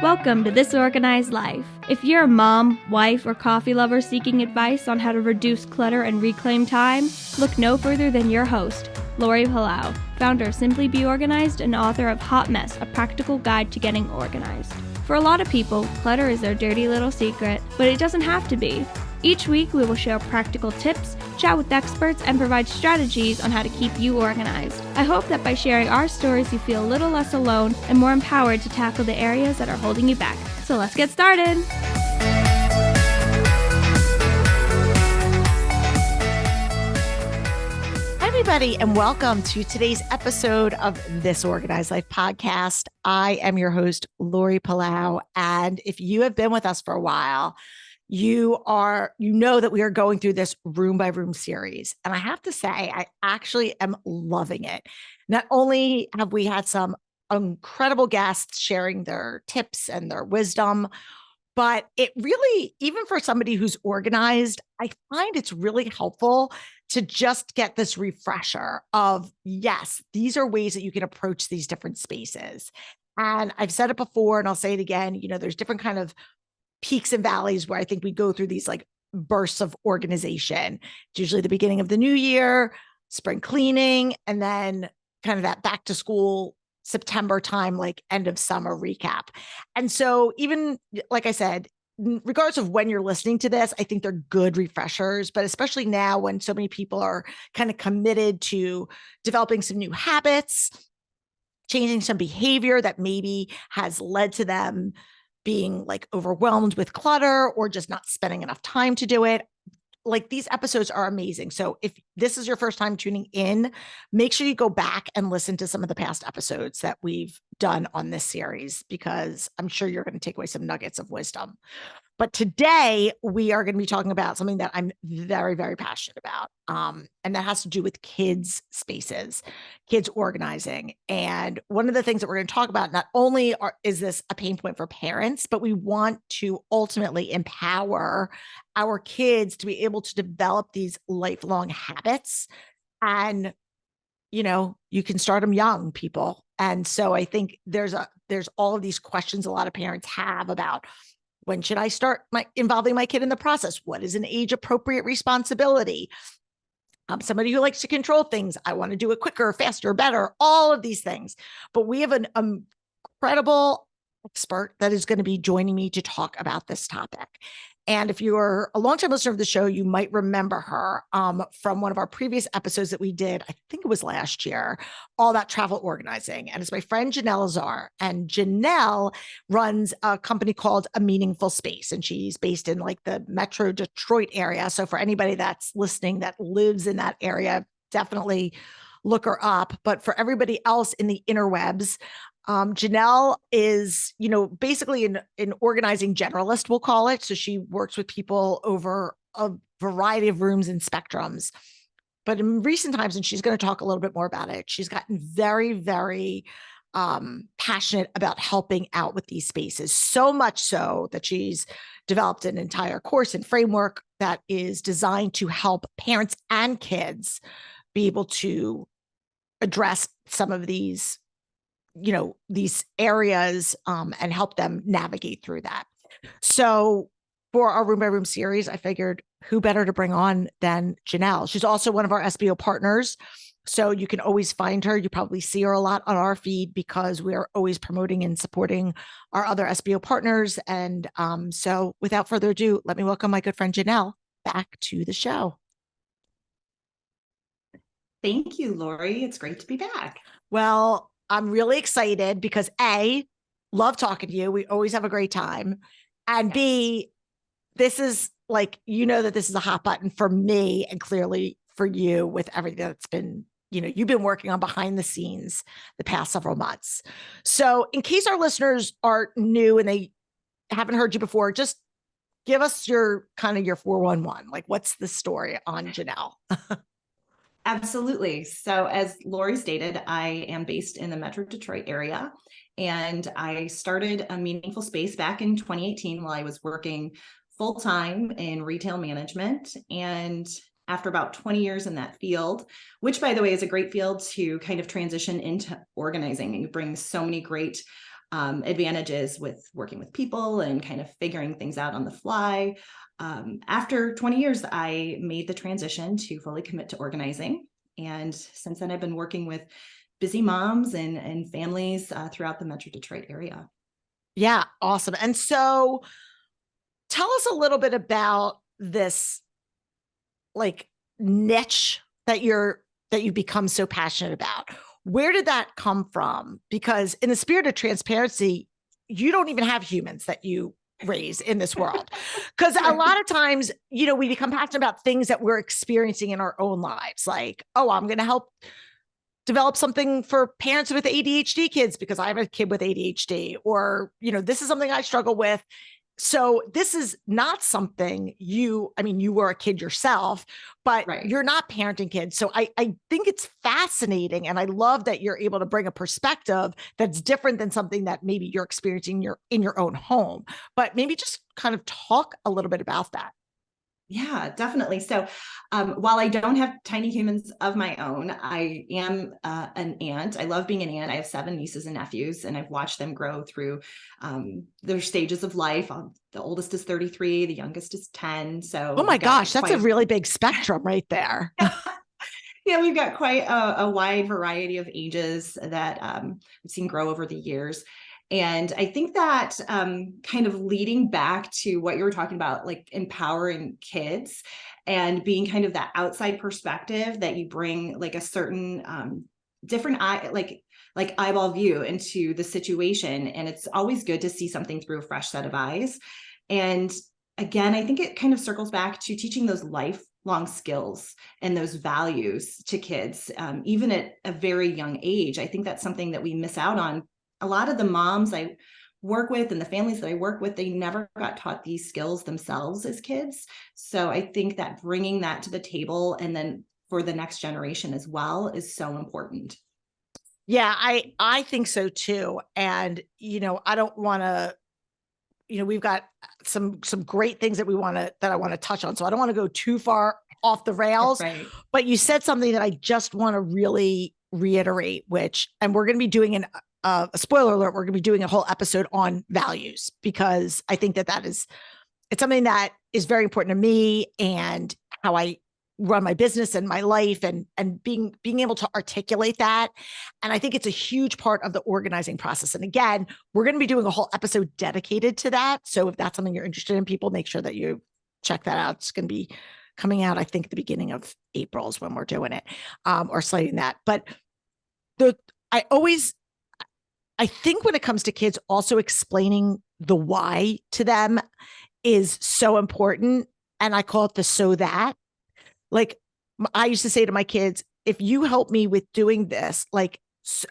Welcome to This Organized Life. If you're a mom, wife, or coffee lover seeking advice on how to reduce clutter and reclaim time, look no further than your host, Lori Palau, founder of Simply Be Organized and author of Hot Mess, a practical guide to getting organized. For a lot of people, clutter is their dirty little secret, but it doesn't have to be. Each week, we will share practical tips, chat with experts, and provide strategies on how to keep you organized. I hope that by sharing our stories, you feel a little less alone and more empowered to tackle the areas that are holding you back. So let's get started! Hi, everybody, and welcome to today's episode of This Organized Life podcast. I am your host, Lori Palau, and if you have been with us for a while, you know that we are going through this room by room series. And I have to say, I actually am loving it. Not only have we had some incredible guests sharing their tips and their wisdom, but it really, even for somebody who's organized, I find it's really helpful to just get this refresher of, yes, these are ways that you can approach these different spaces. And I've said it before, and I'll say it again, there's different kind of peaks and valleys where I think we go through these like bursts of organization. It's usually the beginning of the new year, spring cleaning, and then kind of that back to school September time, like end of summer recap. And so even like I said, regardless of when you're listening to this, I think they're good refreshers, but especially now when so many people are kind of committed to developing some new habits, changing some behavior that maybe has led to them being like overwhelmed with clutter or just not spending enough time to do it. Like these episodes are amazing. So if this is your first time tuning in, make sure you go back and listen to some of the past episodes that we've done on this series, because I'm sure you're going to take away some nuggets of wisdom. But today we are going to be talking about something that I'm very, very passionate about. And that has to do with kids' spaces, kids organizing. And one of the things that we're going to talk about, not only is this a pain point for parents, but we want to ultimately empower our kids to be able to develop these lifelong habits. And, you can start them young, people. And so I think there's all of these questions a lot of parents have about, when should I start involving my kid in the process? What is an age appropriate responsibility? I'm somebody who likes to control things. I want to do it quicker, faster, better, all of these things. But we have an incredible expert that is going to be joining me to talk about this topic. And if you are a longtime listener of the show, you might remember her from one of our previous episodes that we did, I think it was last year, all about travel organizing. And it's my friend Janelle Azar. And Janelle runs a company called A Meaningful Space. And she's based in like the Metro Detroit area. So for anybody that's listening that lives in that area, definitely look her up. But for everybody else in the interwebs, Janelle is, basically an organizing generalist, we'll call it. So she works with people over a variety of rooms and spectrums. But in recent times, and she's going to talk a little bit more about it, she's gotten very, very passionate about helping out with these spaces. So much so that she's developed an entire course and framework that is designed to help parents and kids be able to address some of these these areas and help them navigate through that. So for our room by room series, I figured who better to bring on than Janelle. She's also one of our SBO partners. So you can always find her. You probably see her a lot on our feed because we are always promoting and supporting our other SBO partners. And so without further ado, let me welcome my good friend Janelle back to the show. Thank you, Lori. It's great to be back. Well, I'm really excited because A, love talking to you. We always have a great time. And B, this is like, that this is a hot button for me and clearly for you with everything that's been, you've been working on behind the scenes the past several months. So in case our listeners are new and they haven't heard you before, just give us your 411. Like, what's the story on Janelle? Absolutely. So as Lori stated, I am based in the Metro Detroit area, and I started A Meaningful Space back in 2018 while I was working full-time in retail management. And after about 20 years in that field, which by the way is a great field to kind of transition into organizing, and you bring so many great advantages with working with people and kind of figuring things out on the fly. After 20 years, I made the transition to fully commit to organizing. And since then, I've been working with busy moms and families throughout the Metro Detroit area. Yeah, awesome. And so tell us a little bit about this like niche that you've become so passionate about. Where did that come from? Because in the spirit of transparency, you don't even have humans that you raise in this world. Because a lot of times, we become passionate about things that we're experiencing in our own lives. Like, oh, I'm going to help develop something for parents with ADHD kids because I have a kid with ADHD, or, this is something I struggle with. So this is not something you were a kid yourself, but Right. You're not parenting kids. So I think it's fascinating. And I love that you're able to bring a perspective that's different than something that maybe you're experiencing in your own home, but maybe just kind of talk a little bit about that. Yeah, definitely. So while I don't have tiny humans of my own, I am an aunt. I love being an aunt. I have 7 nieces and nephews, and I've watched them grow through their stages of life. The oldest is 33, the youngest is 10. So oh my gosh, that's a really big spectrum right there. Yeah, we've got quite a wide variety of ages that I've seen grow over the years. And I think that kind of leading back to what you were talking about, like empowering kids and being kind of that outside perspective that you bring, like a certain different eye, like eyeball view into the situation. And it's always good to see something through a fresh set of eyes. And again, I think it kind of circles back to teaching those lifelong skills and those values to kids, even at a very young age. I think that's something that we miss out on. A lot of the moms I work with and the families that I work with, they never got taught these skills themselves as kids. So I think that bringing that to the table and then for the next generation as well is so important. Yeah, I think so too. And, I don't want to, we've got some great things that I want to touch on. So I don't want to go too far off the rails, Right. But you said something that I just want to really reiterate, and we're going to be doing a spoiler alert. We're going to be doing a whole episode on values because I think it's something that is very important to me and how I run my business and my life and being able to articulate that. And I think it's a huge part of the organizing process. And again, we're going to be doing a whole episode dedicated to that. So if that's something you're interested in, people, make sure that you check that out. It's going to be coming out, I think, at the beginning of April is when we're doing it, or slating that. But I think when it comes to kids, also explaining the why to them is so important. And I call it the so that. Like I used to say to my kids, if you help me with doing this, like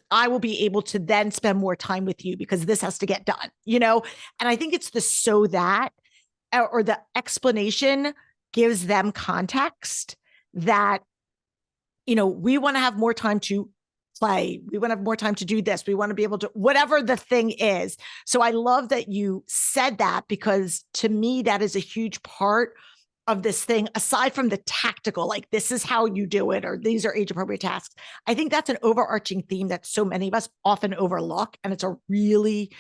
I will be able to then spend more time with you because this has to get done, And I think it's the so that or the explanation gives them context that, we want to have more time to play. We want to have more time to do this. We want to be able to, whatever the thing is. So I love that you said that because to me, that is a huge part of this thing, aside from the tactical, like this is how you do it, or these are age appropriate tasks. I think that's an overarching theme that so many of us often overlook. And it's a really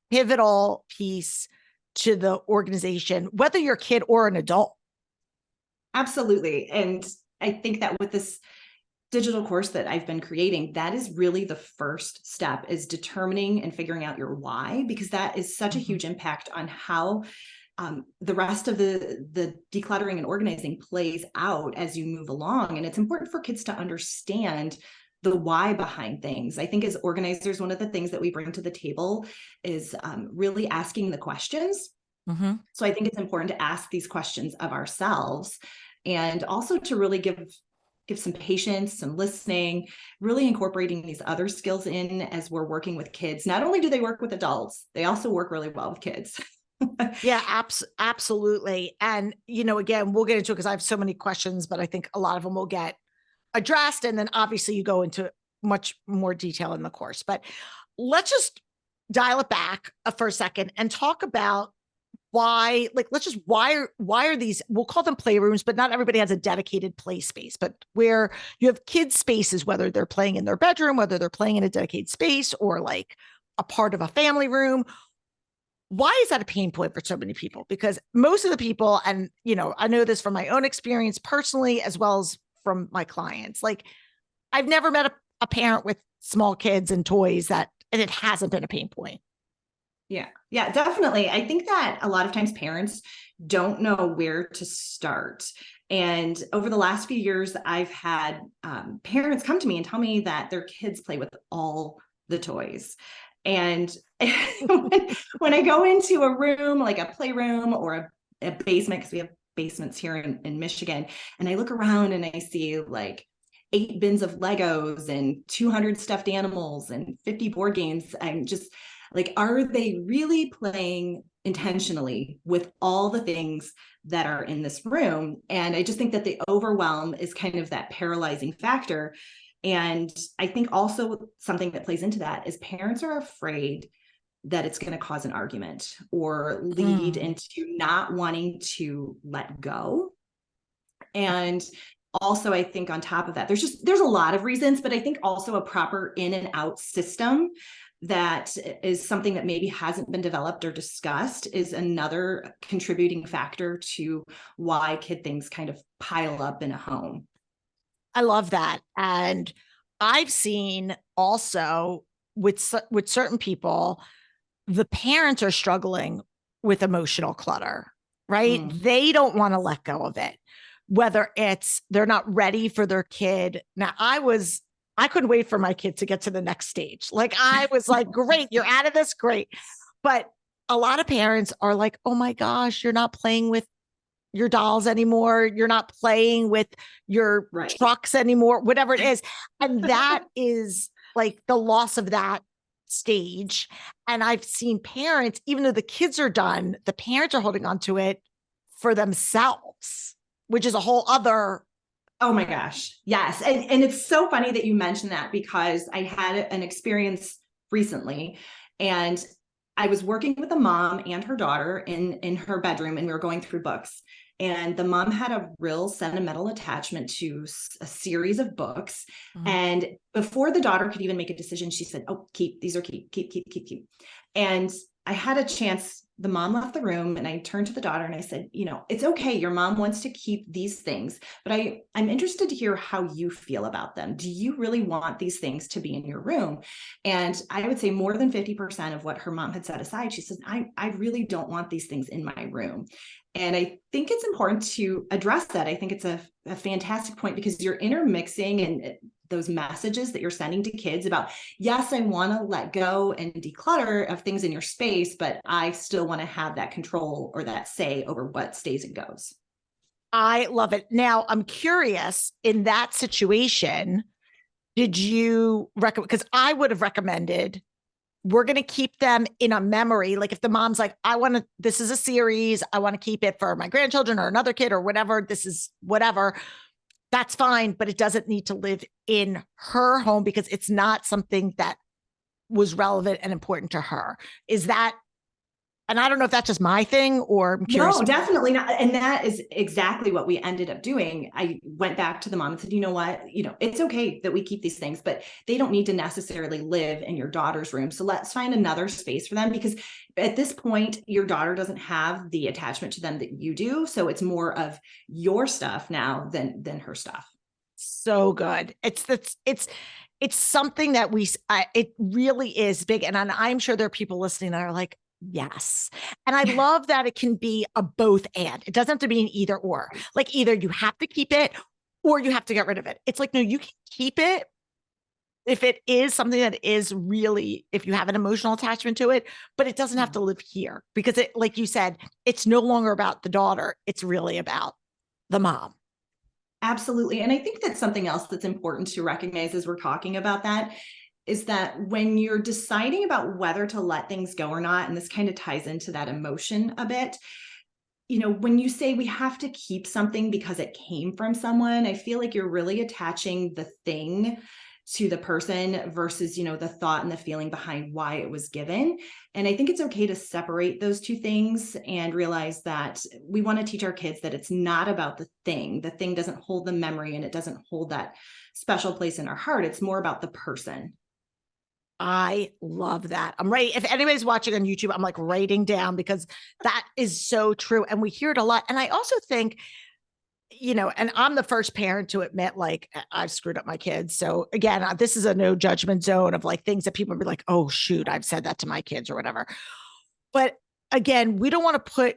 pivotal piece to the organization, whether you're a kid or an adult. Absolutely. And I think that with this digital course that I've been creating, that is really the first step, is determining and figuring out your why, because that is such a huge impact on how the rest of the decluttering and organizing plays out as you move along. And it's important for kids to understand the why behind things. I think as organizers, one of the things that we bring to the table is really asking the questions. Mm-hmm. So I think it's important to ask these questions of ourselves and also to really give some patience, some listening, really incorporating these other skills in as we're working with kids. Not only do they work with adults, they also work really well with kids. Yeah, absolutely. And, again, we'll get into it because I have so many questions, but I think a lot of them will get addressed. And then obviously you go into much more detail in the course, but let's just dial it back for a second and talk about why are these, we'll call them playrooms, but not everybody has a dedicated play space, but where you have kids spaces, whether they're playing in their bedroom, whether they're playing in a dedicated space or like a part of a family room. Why is that a pain point for so many people? Because most of the people, and I know this from my own experience personally, as well as from my clients, like I've never met a parent with small kids and toys and it hasn't been a pain point. Yeah, definitely. I think that a lot of times parents don't know where to start. And over the last few years, I've had parents come to me and tell me that their kids play with all the toys. And when I go into a room, like a playroom or a basement, because we have basements here in Michigan, and I look around and I see like 8 bins of Legos and 200 stuffed animals and 50 board games, I'm just like, are they really playing intentionally with all the things that are in this room? And I just think that the overwhelm is kind of that paralyzing factor. And I think also something that plays into that is parents are afraid that it's going to cause an argument or lead into not wanting to let go. And also, I think on top of that, there's a lot of reasons, but I think also a proper in and out system that is something that maybe hasn't been developed or discussed is another contributing factor to why kid things kind of pile up in a home. I love that. And I've seen also with certain people, the parents are struggling with emotional clutter, right? They don't want to let go of it, whether it's they're not ready for their kid. Now, I couldn't wait for my kid to get to the next stage. Like I was like, great, you're out of this, great. But a lot of parents are like, oh my gosh, you're not playing with your dolls anymore. You're not playing with your trucks anymore, whatever it is. And that is like the loss of that stage. And I've seen parents, even though the kids are done, the parents are holding on to it for themselves, which is a whole other. Oh my gosh. Yes. And it's so funny that you mentioned that because I had an experience recently and I was working with a mom and her daughter in her bedroom and we were going through books. And the mom had a real sentimental attachment to a series of books. And before the daughter could even make a decision, she said, oh, these are keep. And I had a chance. The mom left the room and I turned to the daughter and I said, it's okay. Your mom wants to keep these things, but I'm interested to hear how you feel about them. Do you really want these things to be in your room? And I would say more than 50% of what her mom had set aside, she said, I really don't want these things in my room. And I think it's important to address that. I think it's a fantastic point because you're intermixing and those messages that you're sending to kids about, yes, I want to let go and declutter of things in your space, but I still want to have that control or that say over what stays and goes. I love it. Now, I'm curious, in that situation, did you recommend, because I would have recommended, we're going to keep them in a memory. Like if the mom's like, this is a series, I want to keep it for my grandchildren or another kid or whatever, this is whatever, that's fine, but it doesn't need to live in her home because it's not something that was relevant and important to her. Is that, and I don't know if that's just my thing or I'm curious. No, definitely not. And that is exactly what we ended up doing. I went back to the mom and said, you know what, it's okay that we keep these things, but they don't need to necessarily live in your daughter's room. So let's find another space for them because at this point, your daughter doesn't have the attachment to them that you do. So it's more of your stuff now than her stuff. So good. It's something that it really is big. And I'm sure there are people listening that are like, yes. And I love that it can be a both and. It doesn't have to be an either or. Like either you have to keep it or you have to get rid of it. It's like, no, you can keep it if it is something that is really, if you have an emotional attachment to it, but it doesn't have to live here because it, like you said, it's no longer about the daughter. It's really about the mom. Absolutely. And I think that's something else that's important to recognize as we're talking about that is that when you're deciding about whether to let things go or not, and this kind of ties into that emotion a bit, when you say we have to keep something because it came from someone, I feel like you're really attaching the thing to the person versus, the thought and the feeling behind why it was given. And I think it's okay to separate those two things and realize that we want to teach our kids that it's not about the thing. The thing doesn't hold the memory and it doesn't hold that special place in our heart. It's more about the person. I love that. I'm right. If anybody's watching on YouTube, I'm like writing down because that is so true. And we hear it a lot. And I also think, and I'm the first parent to admit, like, I've screwed up my kids. So again, this is a no judgment zone of like things that people be like, oh, shoot, I've said that to my kids or whatever. But again, we don't want to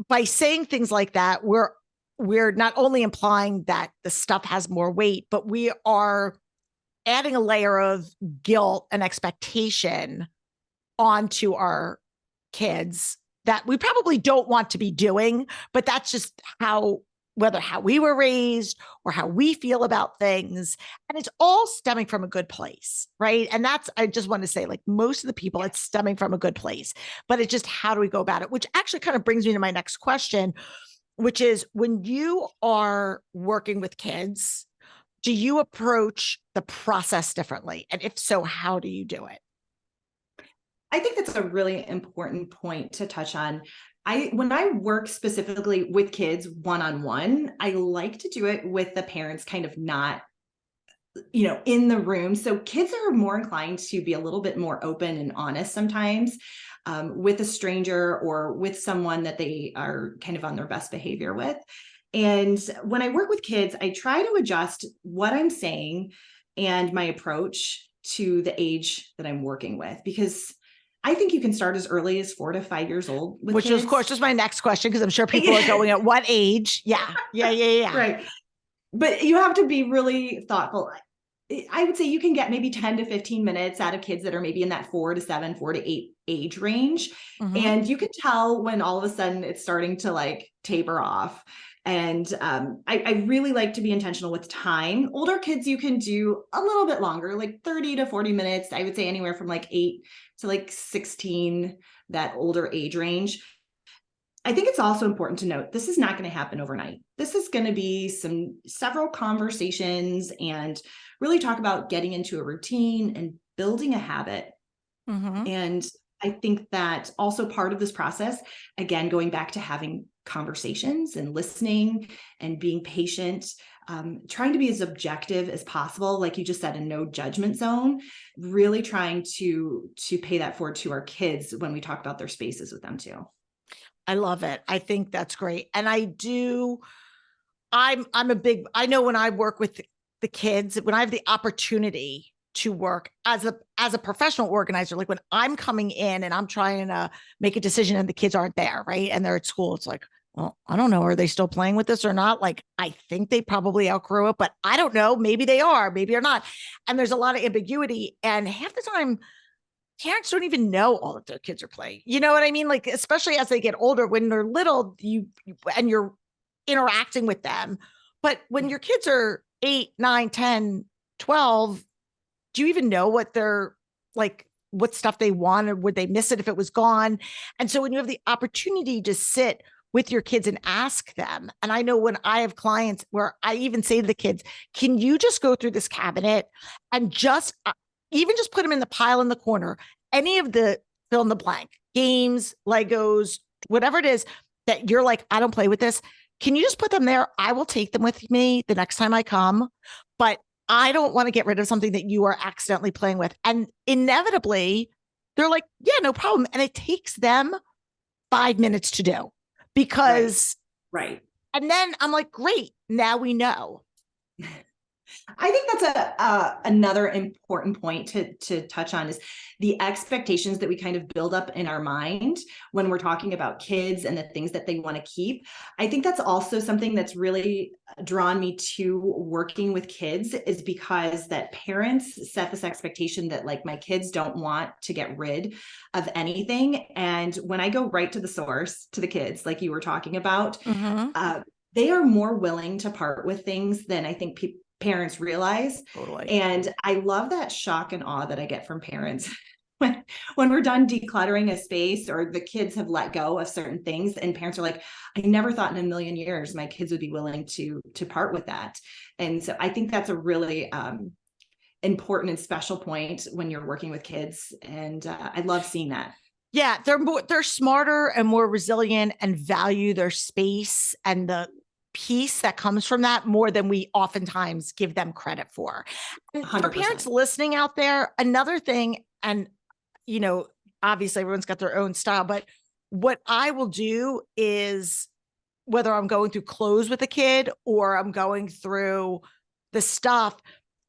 by saying things like that, we're not only implying that the stuff has more weight, but we are adding a layer of guilt and expectation onto our kids that we probably don't want to be doing, but that's just whether how we were raised or how we feel about things. And it's all stemming from a good place, right? And I just want to say, like, most of the people, it's stemming from a good place, but it's just, how do we go about it? Which actually kind of brings me to my next question, which is, when you are working with kids, do you approach the process differently? And if so, how do you do it? I think that's a really important point to touch on. When I work specifically with kids one-on-one, I like to do it with the parents kind of not, in the room. So kids are more inclined to be a little bit more open and honest sometimes with a stranger or with someone that they are kind of on their best behavior with. And when I work with kids, I try to adjust what I'm saying and my approach to the age that I'm working with, because I think you can start as early as 4 to 5 years old with Which kids. is, of course, just my next question, because I'm sure people are going, at what age? Yeah. Right. But you have to be really thoughtful. I would say you can get maybe 10 to 15 minutes out of kids that are maybe in that 4 to 7, 4 to 8 age range. Mm-hmm. And you can tell when all of a sudden it's starting to like taper off. And I really like to be intentional with time. Older kids, you can do a little bit longer, like 30 to 40 minutes. I would say anywhere from like 8 to like 16, that older age range. I think it's also important to note, this is not going to happen overnight. This is going to be several conversations and really talk about getting into a routine and building a habit. Mm-hmm. And I think that also part of this process, again, going back to having conversations and listening and being patient, trying to be as objective as possible, like you just said, a no judgment zone, really trying to pay that forward to our kids when we talk about their spaces with them too. I love it. I think that's great. And I know when I work with the kids, when I have the opportunity to work as a professional organizer, like when I'm coming in and I'm trying to make a decision and the kids aren't there, right? And they're at school, it's like, well, I don't know. Are they still playing with this or not? Like, I think they probably outgrew it, but I don't know. Maybe they are, maybe they're not. And there's a lot of ambiguity. And half the time, parents don't even know all that their kids are playing. You know what I mean? Like, especially as they get older, when they're little, you're interacting with them. But when your kids are 8, 9, 10, 12, do you even know what they're like, what stuff they want, or would they miss it if it was gone? And so when you have the opportunity to sit with your kids and ask them, and I know when I have clients where I even say to the kids, can you just go through this cabinet and just put them in the pile in the corner, any of the fill in the blank, games, Legos, whatever it is that you're like, I don't play with this. Can you just put them there? I will take them with me the next time I come, but I don't want to get rid of something that you are accidentally playing with. And inevitably, they're like, yeah, no problem. And it takes them 5 minutes to do, because, right. And then I'm like, great, now we know. I think that's another important point to touch on, is the expectations that we kind of build up in our mind when we're talking about kids and the things that they want to keep. I think that's also something that's really drawn me to working with kids, is because that parents set this expectation that, like, my kids don't want to get rid of anything. And when I go right to the source, to the kids, like you were talking about, they are more willing to part with things than I think parents realize. Totally. And I love that shock and awe that I get from parents when we're done decluttering a space, or the kids have let go of certain things, and parents are like, I never thought in a million years my kids would be willing to part with that. And so I think that's a really important and special point when you're working with kids. And I love seeing that. Yeah, they're smarter and more resilient and value their space and the peace that comes from that more than we oftentimes give them credit for. And for 100%. parents listening out there, another thing, and obviously everyone's got their own style, but what I will do is, whether I'm going through clothes with a kid or I'm going through the stuff,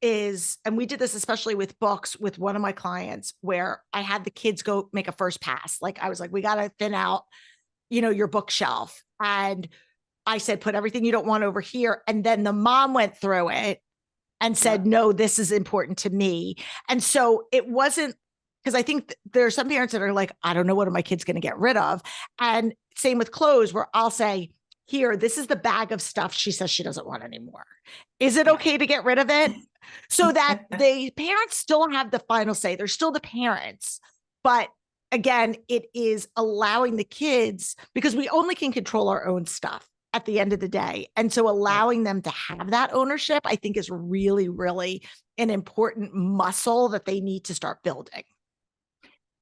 is, and we did this especially with books with one of my clients, where I had the kids go make a first pass. Like I was like, we got to thin out, your bookshelf. And I said, put everything you don't want over here. And then the mom went through it and said, no, this is important to me. And so it wasn't, because I think there are some parents that are like, I don't know, what are my kids going to get rid of? And same with clothes, where I'll say, here, this is the bag of stuff she says she doesn't want anymore. Is it okay to get rid of it? So that the parents still have the final say. They're still the parents. But again, it is allowing the kids, because we only can control our own stuff at the end of the day. And so allowing them to have that ownership, I think, is really, really an important muscle that they need to start building.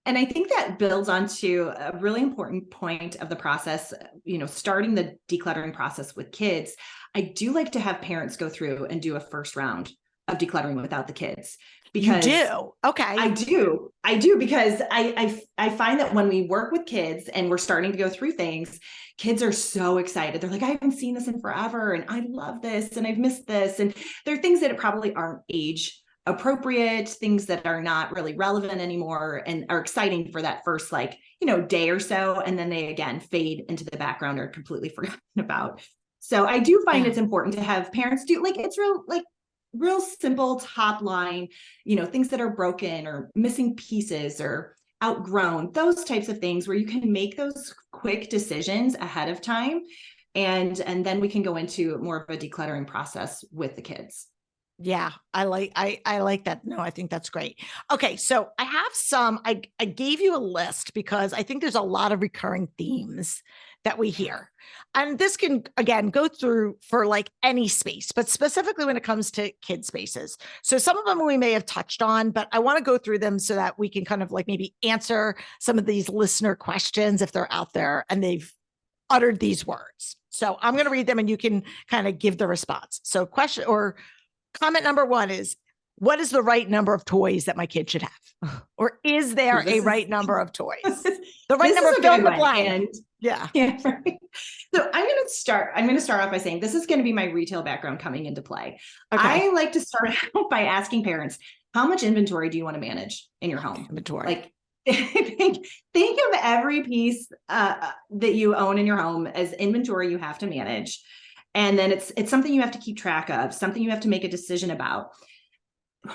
And I think that builds onto a really important point of the process, starting the decluttering process with kids. I do like to have parents go through and do a first round of decluttering without the kids. Because you do? Okay. I do, because I find that when we work with kids and we're starting to go through things, kids are so excited. They're like, I haven't seen this in forever, and I love this, and I've missed this. And there are things that probably aren't age appropriate, things that are not really relevant anymore and are exciting for that first day or so. And then they again fade into the background or completely forgotten about. So I do find it's important to have parents do, it's real simple top line, things that are broken or missing pieces or outgrown, those types of things where you can make those quick decisions ahead of time. And then we can go into more of a decluttering process with the kids. Yeah, I like that. No, I think that's great. Okay. So I have I gave you a list because I think there's a lot of recurring themes that we hear. And this can, again, go through for any space, but specifically when it comes to kid spaces. So some of them we may have touched on, but I want to go through them so that we can kind of maybe answer some of these listener questions if they're out there and they've uttered these words. So I'm going to read them and you can kind of give the response. So comment number 1 is, what is the right number of toys that my kid should have? Or is there a right number of toys? The right number, fill in the blank. Yeah. Right. So I'm going to start off by saying this is going to be my retail background coming into play. Okay. I like to start out by asking parents, how much inventory do you want to manage in your home? Inventory. Think of every piece that you own in your home as inventory you have to manage. And then it's something you have to keep track of, something you have to make a decision about.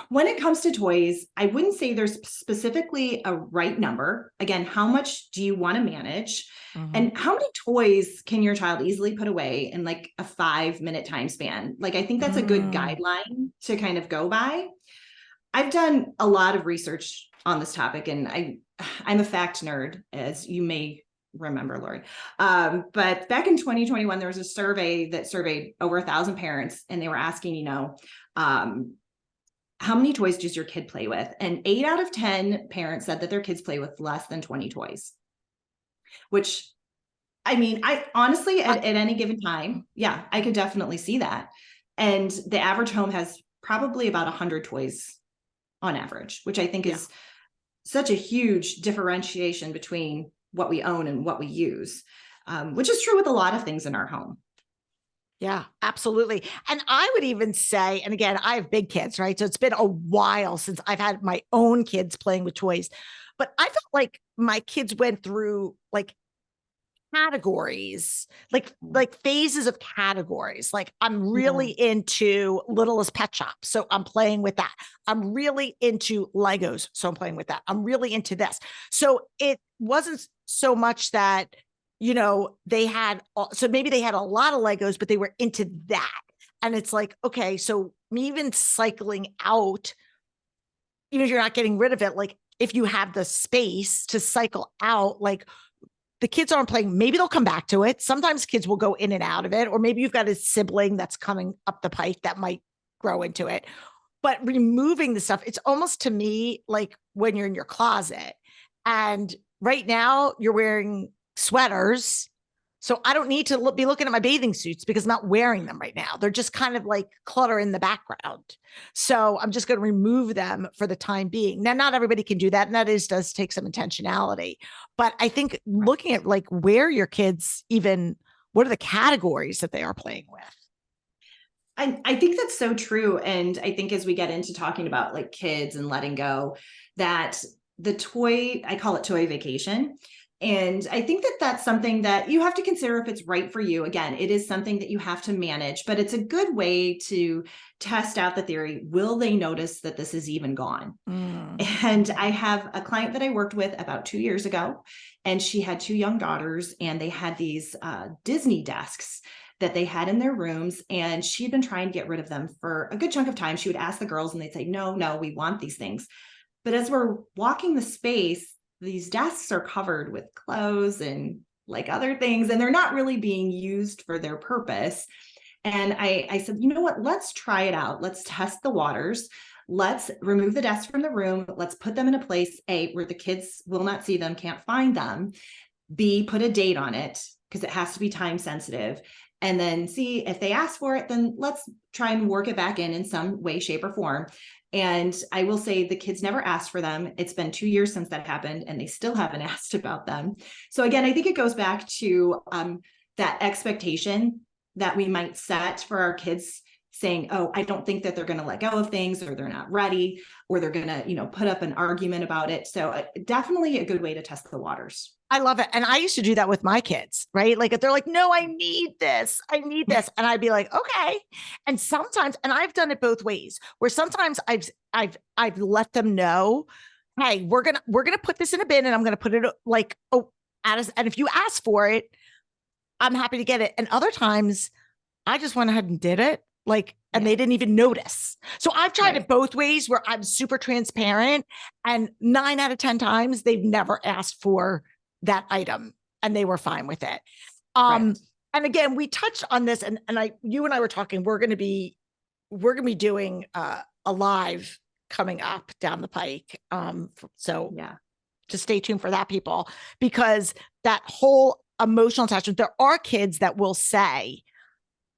When it comes to toys, I wouldn't say there's specifically a right number. Again, how much do you want to manage? Mm-hmm. And how many toys can your child easily put away in a 5-minute time span? I think that's a good guideline to kind of go by. I've done a lot of research on this topic, and I'm a fact nerd, as you may remember, Lori. But back in 2021, there was a survey that surveyed over 1,000 parents, and they were asking, how many toys does your kid play with? And 8 out of 10 parents said that their kids play with less than 20 toys, which, I honestly, at any given time, I could definitely see that. And the average home has probably about 100 toys on average, which I think is such a huge differentiation between what we own and what we use, which is true with a lot of things in our home. Yeah, absolutely. And I would even say, and again, I have big kids, right? So it's been a while since I've had my own kids playing with toys, but I felt like my kids went through categories, like phases of categories. I'm really into Littlest Pet Shop, so I'm playing with that. I'm really into Legos, so I'm playing with that. I'm really into this. So it wasn't so much that, they had, so maybe they had a lot of Legos, but they were into that. And it's okay, so me even cycling out, even if you're not getting rid of it, if you have the space to cycle out, the kids aren't playing, maybe they'll come back to it. Sometimes kids will go in and out of it, or maybe you've got a sibling that's coming up the pike that might grow into it. But removing the stuff, it's almost to me like when you're in your closet and right now you're wearing sweaters. So I don't need to be looking at my bathing suits because I'm not wearing them right now. They're just kind of like clutter in the background. So I'm just going to remove them for the time being. Now, not everybody can do that. And that does take some intentionality. But I think looking at like where your kids even, what are the categories that they are playing with? I think that's so true. And I think as we get into talking about like kids and letting go, that the toy, I call it toy vacation. And I think that that's something that you have to consider if it's right for you. Again, it is something that you have to manage, but it's a good way to test out the theory. Will they notice that this is even gone? And I have a client that I worked with about 2 years ago, and she had 2 young daughters, and they had these Disney desks that they had in their rooms, and she'd been trying to get rid of them for a good chunk of time. She would ask the girls and they'd say, no, we want these things. But as we're walking the space, these desks are covered with clothes and like other things, and they're not really being used for their purpose. And I said, you know what, let's try it out. Let's test the waters. Let's remove the desks from the room. Let's put them in a place, A, where the kids will not see them, can't find them. B, put a date on it because it has to be time sensitive. And then C, if they ask for it, then let's try and work it back in some way, shape, or form. And I will say the kids never asked for them. It's been 2 years since that happened, and they still haven't asked about them. So again, I think it goes back to that expectation that we might set for our kids, saying, oh, I don't think that they're going to let go of things, or they're not ready, or they're going to, put up an argument about it. So definitely a good way to test the waters. I love it. And I used to do that with my kids, right? Like if they're like, no, I need this. And I'd be like, okay. And sometimes, and I've done it both ways, where sometimes I've let them know, hey, we're going to put this in a bin, and I'm going to put it like, and if you ask for it, I'm happy to get it. And other times I just went ahead and did it. And they didn't even notice. So I've tried it both ways, where I'm super transparent, and 9 out of 10 times they've never asked for that item and they were fine with it. And again, we touched on this, and you and I were talking, we're going to be doing a live coming up down the pike. So just stay tuned for that, people, because that whole emotional attachment, there are kids that will say,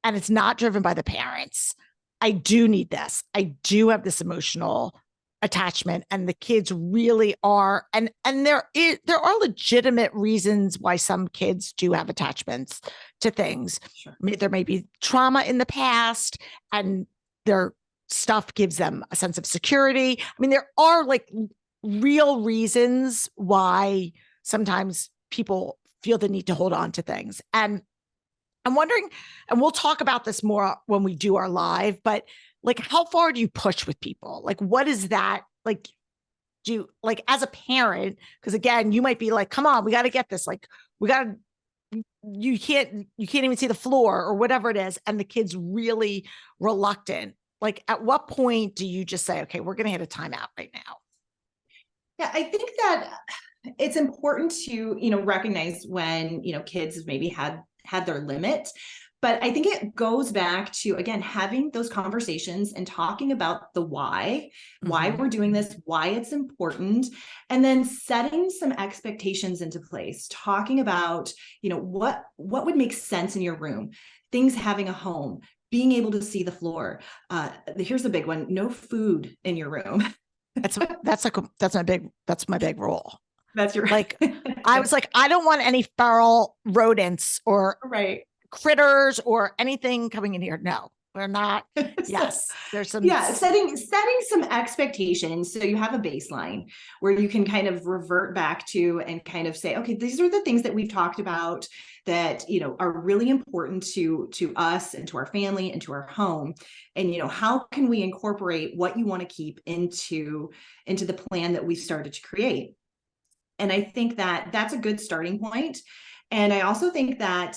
and it's not driven by the parents, I do need this. I do have this emotional attachment, and the kids really are. And there are legitimate reasons why some kids do have attachments to things. Sure. There may be trauma in the past, and their stuff gives them a sense of security. I mean, there are like real reasons why sometimes people feel the need to hold on to things. And I'm wondering, and we'll talk about this more when we do our live, but like, how far do you push with people? Like, what is that? Like, do you, like, as a parent, because again, you might be like, come on, we got to get this. Like, you can't even see the floor or whatever it is. And the kid's really reluctant. Like, at what point do you just say, okay, we're going to hit a timeout right now? Yeah, I think that it's important to, recognize when, kids have maybe had their limit. But I think it goes back to, again, having those conversations and talking about the why we're doing this, why it's important, and then setting some expectations into place, talking about, what would make sense in your room, things having a home, being able to see the floor. Here's a big one: no food in your room. That's my big rule. That's your like. I was like, I don't want any feral rodents or critters or anything coming in here. No, we're not. Yes, there's some. Yeah, setting some expectations, so you have a baseline where you can kind of revert back to and kind of say, okay, these are the things that we've talked about that are really important to us and to our family and to our home, and how can we incorporate what you want to keep into the plan that we started to create. And I think that that's a good starting point. And I also think that,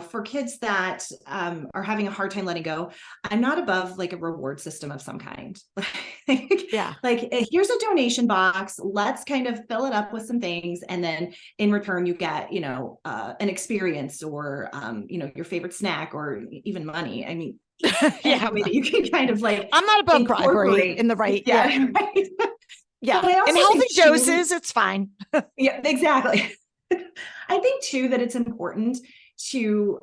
for kids that are having a hard time letting go, I'm not above like a reward system of some kind. Like, here's a donation box. Let's kind of fill it up with some things. And then in return, you get, an experience, or, your favorite snack, or even money. I mean, way that you can kind of like, I'm not above bribery in the right. Right. Yeah. In healthy doses, it's fine. Yeah, exactly. I think too that it's important to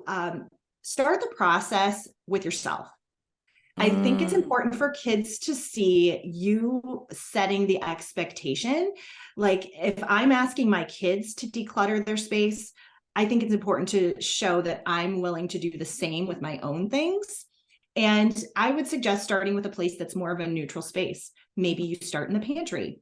start the process with yourself. I think it's important for kids to see you setting the expectation. Like if I'm asking my kids to declutter their space, I think it's important to show that I'm willing to do the same with my own things. And I would suggest starting with a place that's more of a neutral space. Maybe you start in the pantry.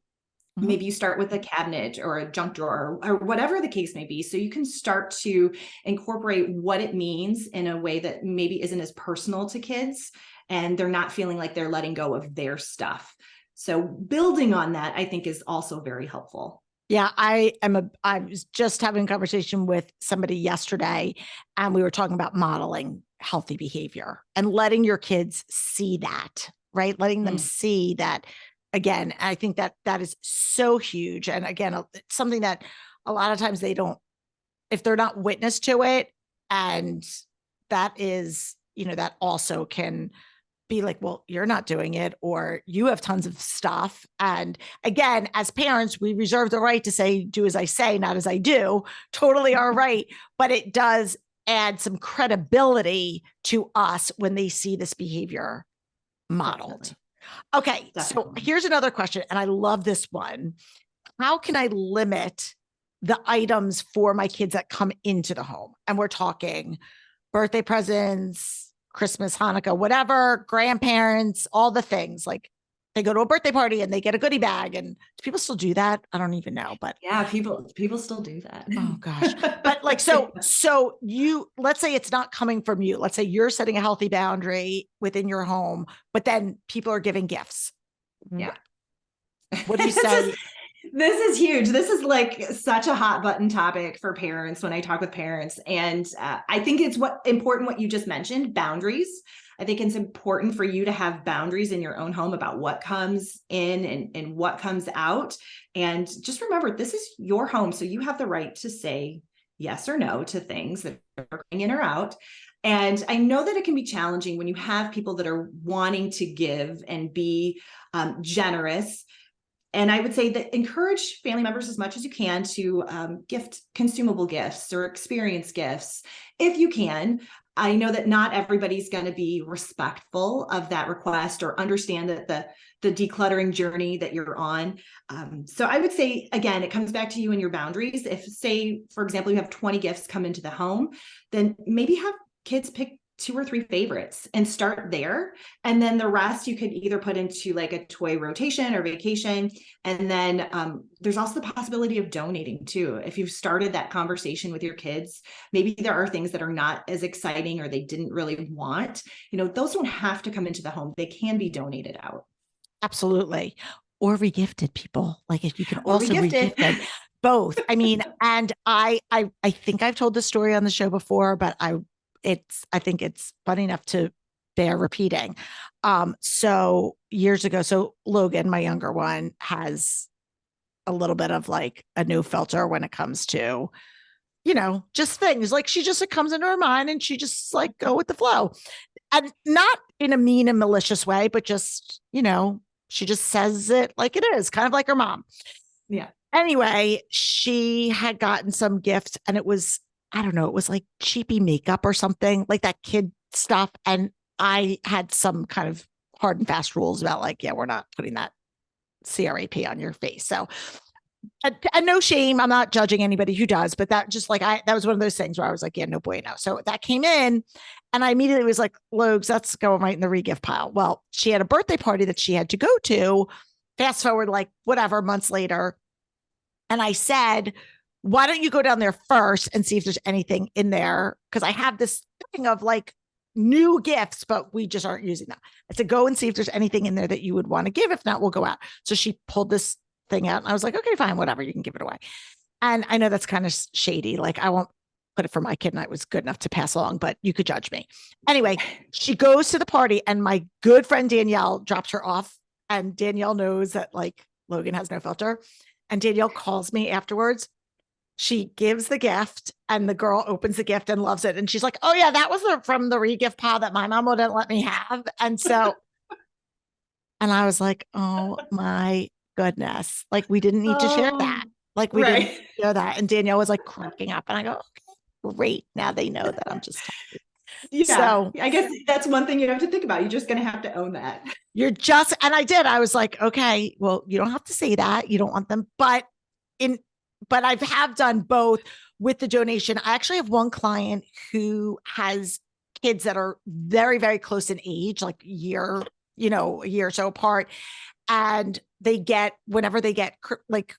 Maybe you start with a cabinet or a junk drawer or whatever the case may be. So you can start to incorporate what it means in a way that maybe isn't as personal to kids, and they're not feeling like they're letting go of their stuff. So building on that, I think, is also very helpful. Yeah, I was just having a conversation with somebody yesterday, and we were talking about modeling healthy behavior and letting your kids see that, right? Letting them see that. Again, I think that is so huge. And again, it's something that a lot of times they don't, if they're not witness to it, and that is, that also can be like, well, you're not doing it, or you have tons of stuff. And again, as parents, we reserve the right to say, do as I say, not as I do. Totally our right. But it does add some credibility to us when they see this behavior modeled. Definitely. Okay. Definitely. So here's another question. And I love this one. How can I limit the items for my kids that come into the home? And we're talking birthday presents, Christmas, Hanukkah, whatever, grandparents, all the things. Like they go to a birthday party and they get a goodie bag. And do people still do that? I don't even know, but yeah, people still do that. Oh gosh. But like, so you, let's say it's not coming from you. Let's say you're setting a healthy boundary within your home, but then people are giving gifts. Yeah. What do you say? This is huge. This is like such a hot button topic for parents when I talk with parents. And I think it's important what you just mentioned, boundaries. I think it's important for you to have boundaries in your own home about what comes in and what comes out. And just remember, this is your home. So you have the right to say yes or no to things that are coming in or out. And I know that it can be challenging when you have people that are wanting to give and be generous. And I would say that encourage family members as much as you can to gift consumable gifts or experience gifts if you can. I know that not everybody's going to be respectful of that request or understand that the decluttering journey that you're on. So I would say, again, it comes back to you and your boundaries. If, say, for example, you have 20 gifts come into the home, then maybe have kids pick 2 or 3 favorites and start there. And then the rest you could either put into like a toy rotation or vacation. And then there's also the possibility of donating too. If you've started that conversation with your kids, maybe there are things that are not as exciting or they didn't really want, those don't have to come into the home. They can be donated out. Absolutely. Or regifted, people. Like if you can also regift it. Both. I mean, and I think I've told this story on the show before, but I think it's funny enough to bear repeating. So years ago, so Logan, my younger one, has a little bit of like a no filter when it comes to, just things like it comes into her mind and she just like go with the flow, and not in a mean and malicious way, but just, she just says it like it is, kind of like her mom. Yeah. Anyway, she had gotten some gift and it was, I don't know, it was like cheapy makeup or something like that kid stuff. And I had some kind of hard and fast rules about like, yeah, we're not putting that CRAP on your face. So, and no shame. I'm not judging anybody who does, but that just like, that was one of those things where I was like, yeah, no bueno. So that came in and I immediately was like, Logs, that's going right in the regift pile. Well, she had a birthday party that she had to go to. Fast forward, like whatever, months later. And I said, why don't you go down there first and see if there's anything in there? Because I have this thing of like new gifts, but we just aren't using them. I said, go and see if there's anything in there that you would want to give. If not, we'll go out. So she pulled this thing out and I was like, okay, fine, whatever, you can give it away. And I know that's kind of shady. Like I won't put it for my kid and I was good enough to pass along, but you could judge me. Anyway, she goes to the party and my good friend Danielle drops her off, and Danielle knows that like Logan has no filter. And Danielle calls me afterwards. She gives the gift and the girl opens the gift and loves it. And she's like, oh yeah, that was from the regift pile that my mom wouldn't let me have. And so, and I was like, oh my goodness. Like we didn't need to share that. Like we didn't share that. And Danielle was like cracking up and I go, okay. Great. Now they know that I'm just talking. Yeah, So I guess that's one thing you have to think about. You're just going to have to own that. and I did. I was like, okay, well, you don't have to say that. You don't want them, but I have done both with the donation. I actually have one client who has kids that are very, very close in age, like a year or so apart. And whenever they get like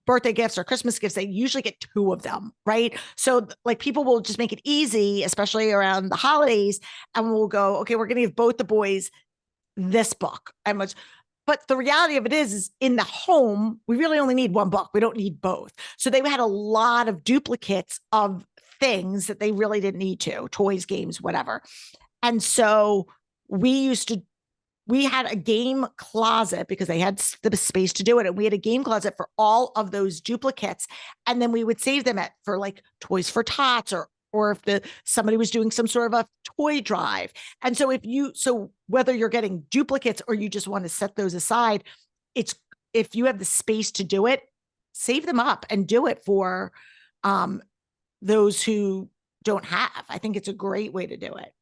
birthday gifts or Christmas gifts, they usually get two of them, right? So like people will just make it easy, especially around the holidays, and we'll go, okay, we're going to give both the boys this book. But the reality of it is in the home, we really only need one book. We don't need both. So they had a lot of duplicates of things that they really didn't need to, toys, games, whatever. And so we had a game closet because they had the space to do it. And we had a game closet for all of those duplicates. And then we would save them for like Toys for Tots or if somebody was doing some sort of a toy drive. And so whether you're getting duplicates or you just want to set those aside, if you have the space to do it, save them up and do it for those who don't have. I think it's a great way to do it.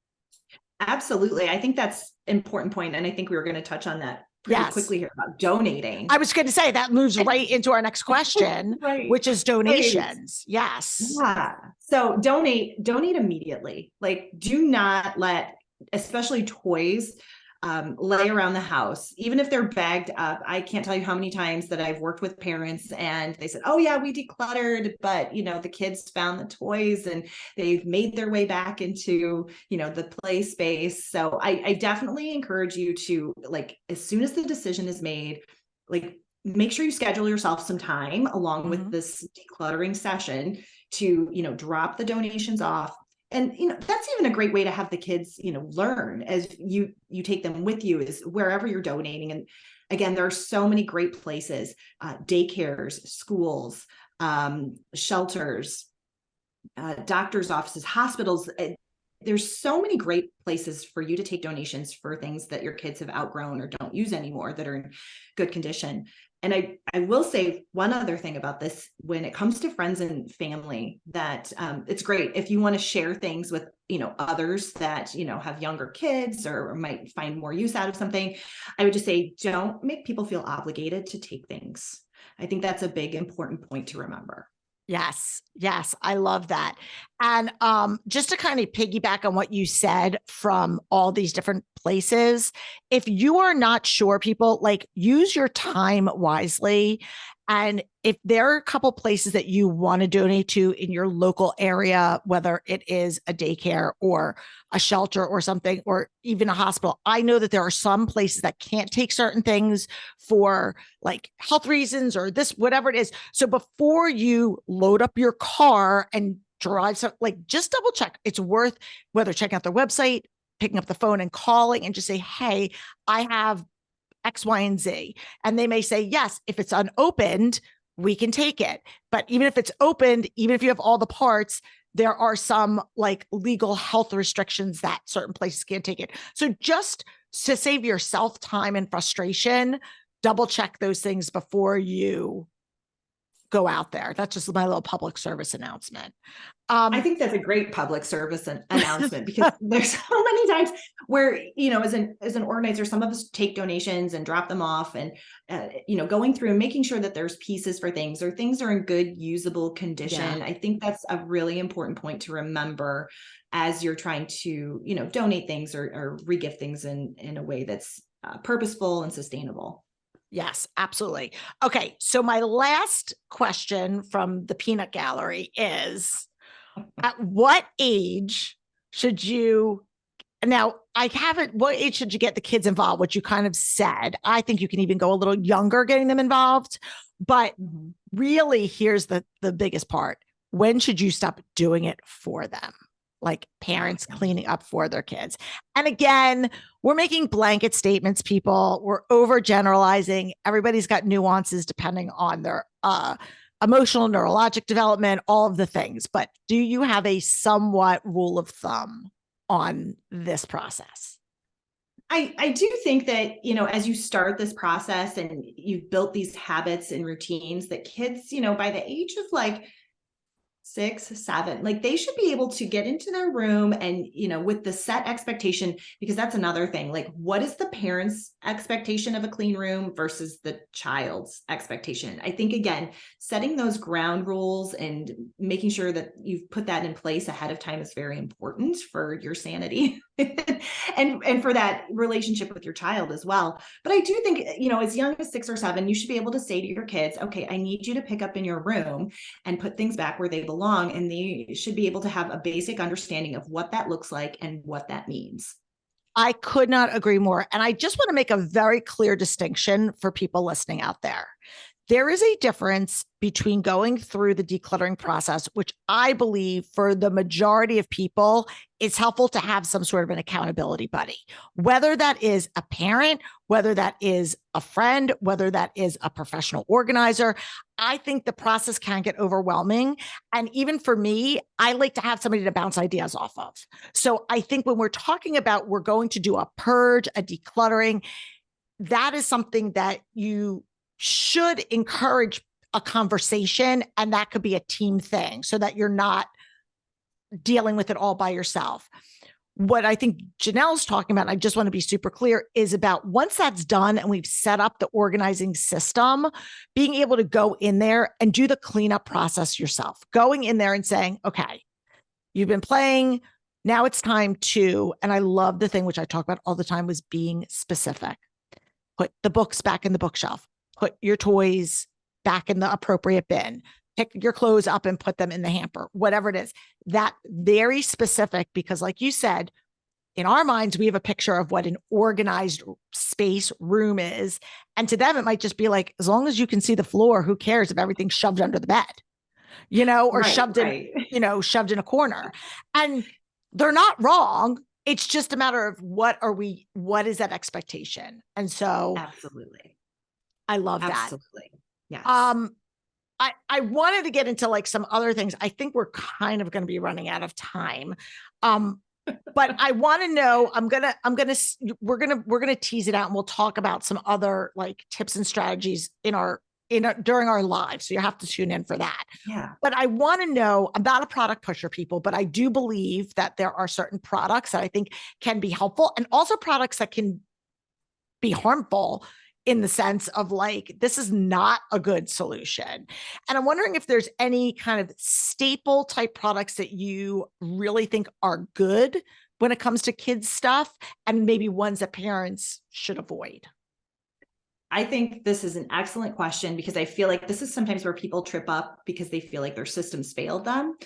Absolutely. I think that's an important point. And I think we were going to touch on that pretty quickly here about donating. I was going to say that moves right into our next question, right. which is donations. Right. Yes. Yeah. So donate immediately. Like do not let, especially toys, lay around the house, even if they're bagged up. I can't tell you how many times that I've worked with parents and they said, oh yeah, we decluttered, but the kids found the toys and they've made their way back into, the play space. So I definitely encourage you to, like, as soon as the decision is made, like, make sure you schedule yourself some time along with this decluttering session to, drop the donations off. And, that's even a great way to have the kids, learn as you take them with you is wherever you're donating. And again, there are so many great places, daycares, schools, shelters, doctors' offices, hospitals. There's so many great places for you to take donations for things that your kids have outgrown or don't use anymore that are in good condition. And I will say one other thing about this, when it comes to friends and family, that it's great if you want to share things with, others that, have younger kids or might find more use out of something. I would just say, don't make people feel obligated to take things. I think that's a big, important point to remember. Yes. Yes. I love that. And just to kind of piggyback on what you said from all these different places, if you are not sure, people, like, use your time wisely. And if there are a couple places that you want to donate to in your local area, whether it is a daycare or a shelter or something, or even a hospital, I know that there are some places that can't take certain things for like health reasons or this, whatever it is. So before you load up your car and drive, just double check. It's worth whether checking out their website, picking up the phone and calling and just say, hey, I have X, Y, and Z. And they may say, yes, if it's unopened, we can take it. But even if it's opened, even if you have all the parts, there are some like legal health restrictions that certain places can't take it. So just to save yourself time and frustration, double check those things before you go out there. That's just my little public service announcement. I think that's a great public service announcement because there's so many times where, as an organizer, some of us take donations and drop them off and, going through and making sure that there's pieces for things or things are in good, usable condition. Yeah. I think that's a really important point to remember as you're trying to, donate things or regift things in a way that's purposeful and sustainable. Yes, absolutely. Okay. So my last question from the peanut gallery is, at what age should you, what age should you get the kids involved, which you kind of said. I think you can even go a little younger getting them involved, but really here's the biggest part. When should you stop doing it for them? Like parents cleaning up for their kids. And again, we're making blanket statements, people. We're overgeneralizing. Everybody's got nuances depending on their emotional, neurologic development, all of the things. But do you have a somewhat rule of thumb on this process? I do think that, as you start this process and you've built these habits and routines that kids, by the age of like 6, 7, like they should be able to get into their room and, with the set expectation, because that's another thing. Like, what is the parent's expectation of a clean room versus the child's expectation? I think, again, setting those ground rules and making sure that you've put that in place ahead of time is very important for your sanity and for that relationship with your child as well. But I do think, as young as 6 or 7, you should be able to say to your kids, okay, I need you to pick up in your room and put things back where they belong. And they should be able to have a basic understanding of what that looks like and what that means. I could not agree more. And I just want to make a very clear distinction for people listening out there. There is a difference between going through the decluttering process, which I believe for the majority of people, it's helpful to have some sort of an accountability buddy, whether that is a parent, whether that is a friend, whether that is a professional organizer. I think the process can get overwhelming. And even for me, I like to have somebody to bounce ideas off of. So I think when we're talking about we're going to do a purge, a decluttering, that is something that you should encourage a conversation, and that could be a team thing so that you're not dealing with it all by yourself. What I think Janelle's talking about, and I just want to be super clear, is about once that's done and we've set up the organizing system, being able to go in there and do the cleanup process yourself, going in there and saying, okay, you've been playing, now it's time to, and I love the thing which I talk about all the time was being specific. Put the books back in the bookshelf. Put your toys back in the appropriate bin, pick your clothes up and put them in the hamper, whatever it is. That very specific, because like you said, in our minds, we have a picture of what an organized space room is. And to them, it might just be like, as long as you can see the floor, who cares if everything's shoved under the bed, or shoved in a corner. And they're not wrong. It's just a matter of what is that expectation? And so absolutely. I love that. Absolutely. Yes. I wanted to get into like some other things. I think we're kind of going to be running out of time. But I want to know, we're going to tease it out and we'll talk about some other like tips and strategies during our lives. So you have to tune in for that. Yeah. But I want to know, I'm not a product pusher, people, but I do believe that there are certain products that I think can be helpful, and also products that can be harmful in the sense of like, this is not a good solution. And I'm wondering if there's any kind of staple type products that you really think are good when it comes to kids stuff, and maybe ones that parents should avoid. I think this is an excellent question, because I feel like this is sometimes where people trip up because they feel like their systems failed them.